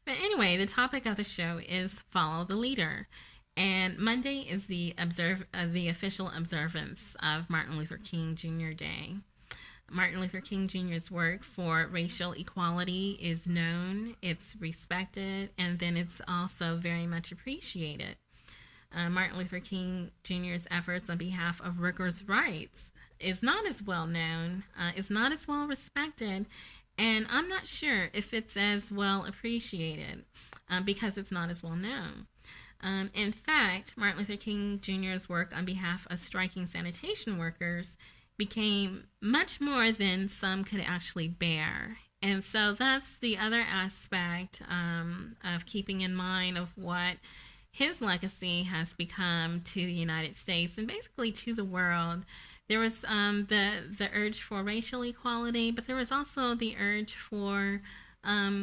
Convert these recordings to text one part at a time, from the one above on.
But anyway, the topic of the show is follow the leader. And Monday is the official observance of Martin Luther King Jr. Day. Martin Luther King Jr.'s work for racial equality is known, it's respected, and then it's also very much appreciated. Martin Luther King Jr.'s efforts on behalf of workers' rights is not as well known, is not as well respected, and I'm not sure if it's as well appreciated because it's not as well known. In fact, Martin Luther King Jr.'s work on behalf of striking sanitation workers became much more than some could actually bear. And so that's the other aspect of keeping in mind of what his legacy has become to the United States and basically to the world. There was the urge for racial equality, but there was also the urge for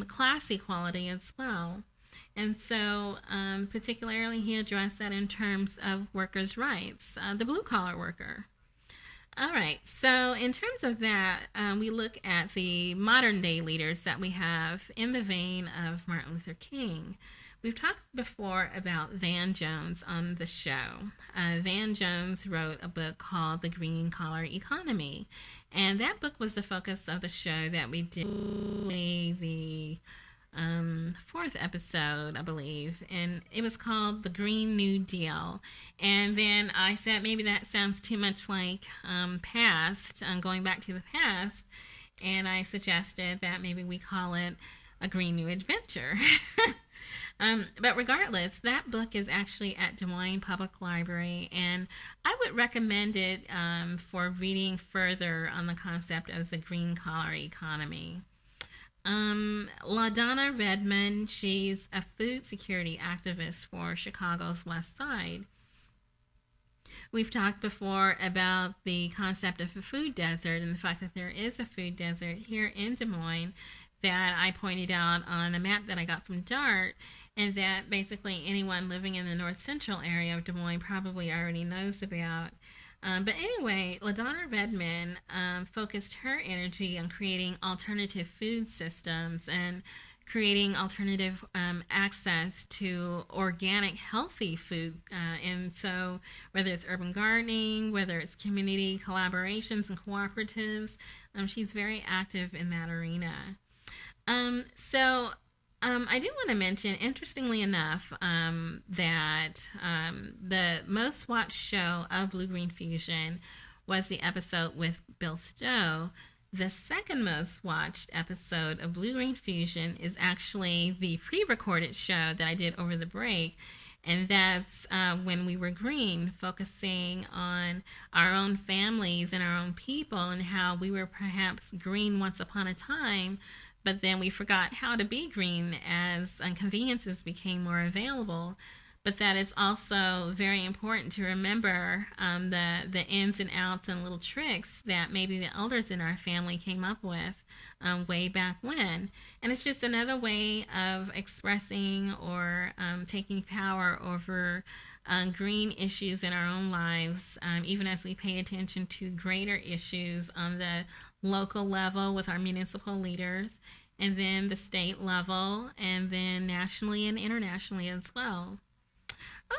class equality as well. And so particularly he addressed that in terms of workers' rights, the blue-collar worker. All right, so in terms of that, we look at the modern day leaders that we have in the vein of Martin Luther King. We've talked before about Van Jones on the show. Van Jones wrote a book called The Green Collar Economy, and that book was the focus of the show that we did, the fourth episode, I believe, and it was called The Green New Deal. And then I said maybe that sounds too much like past, going back to the past, and I suggested that maybe we call it A Green New Adventure. But regardless, that book is actually at Des Moines Public Library, and I would recommend it for reading further on the concept of the green collar economy. LaDonna Redmond, she's a food security activist for Chicago's West Side. We've talked before about the concept of a food desert and the fact that there is a food desert here in Des Moines that I pointed out on a map that I got from DART, and that basically anyone living in the north central area of Des Moines probably already knows about. But anyway, LaDonna Redmond focused her energy on creating alternative food systems and creating alternative access to organic, healthy food. And so whether it's urban gardening, whether it's community collaborations and cooperatives, she's very active in that arena. I do want to mention, interestingly enough, that the most watched show of Blue.Green.Fusion was the episode with Bill Stowe. The second most watched episode of Blue.Green.Fusion is actually the pre-recorded show that I did over the break, and that's When We Were Green, focusing on our own families and our own people and how we were perhaps green once upon a time, but then we forgot how to be green as conveniences became more available. But that it's also very important to remember the ins and outs and little tricks that maybe the elders in our family came up with way back when. And it's just another way of expressing or taking power over green issues in our own lives, even as we pay attention to greater issues on the local level with our municipal leaders, and then the state level, and then nationally and internationally as well.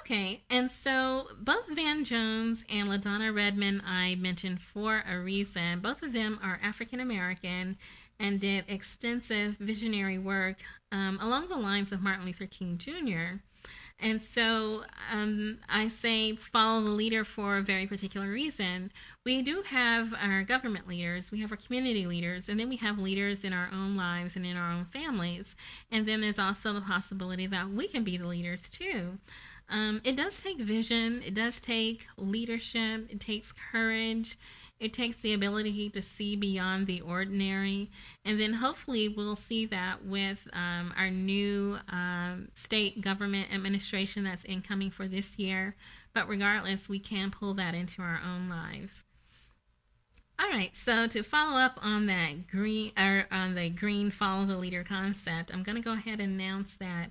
Okay, and so both Van Jones and LaDonna Redmond I mentioned for a reason. Both of them are African American and did extensive visionary work along the lines of Martin Luther King Jr. And so I say follow the leader for a very particular reason. We do have our government leaders, we have our community leaders, and then we have leaders in our own lives and in our own families. And then there's also the possibility that we can be the leaders too. It does take vision, it does take leadership, it takes courage, it takes the ability to see beyond the ordinary. And then hopefully we'll see that with our new state government administration that's incoming for this year. But regardless, we can pull that into our own lives. All right, so to follow up on that on the green follow the leader concept, I'm going to go ahead and announce that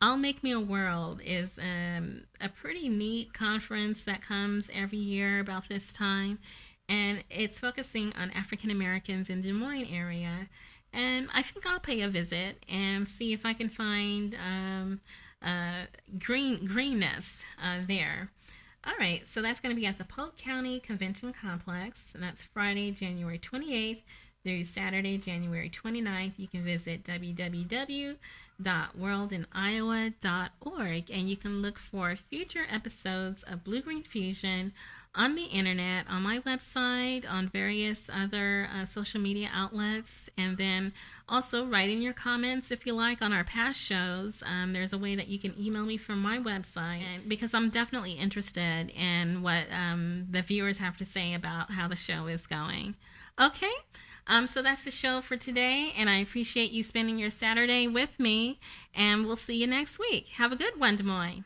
I'll Make Me a World is a pretty neat conference that comes every year about this time, and it's focusing on African Americans in Des Moines area. and I think I'll pay a visit and see if I can find greenness there. All right, so that's going to be at the Polk County Convention Complex, and that's Friday, January 28th through Saturday, January 29th. You can visit www.worldiniowa.org, and you can look for future episodes of Blue Green Fusion on the internet, on my website, on various other social media outlets, and then also write in your comments if you like on our past shows. There's a way that you can email me from my website, and because I'm definitely interested in what the viewers have to say about how the show is going. Okay, so that's the show for today, and I appreciate you spending your Saturday with me, and we'll see you next week. Have a good one, Des Moines.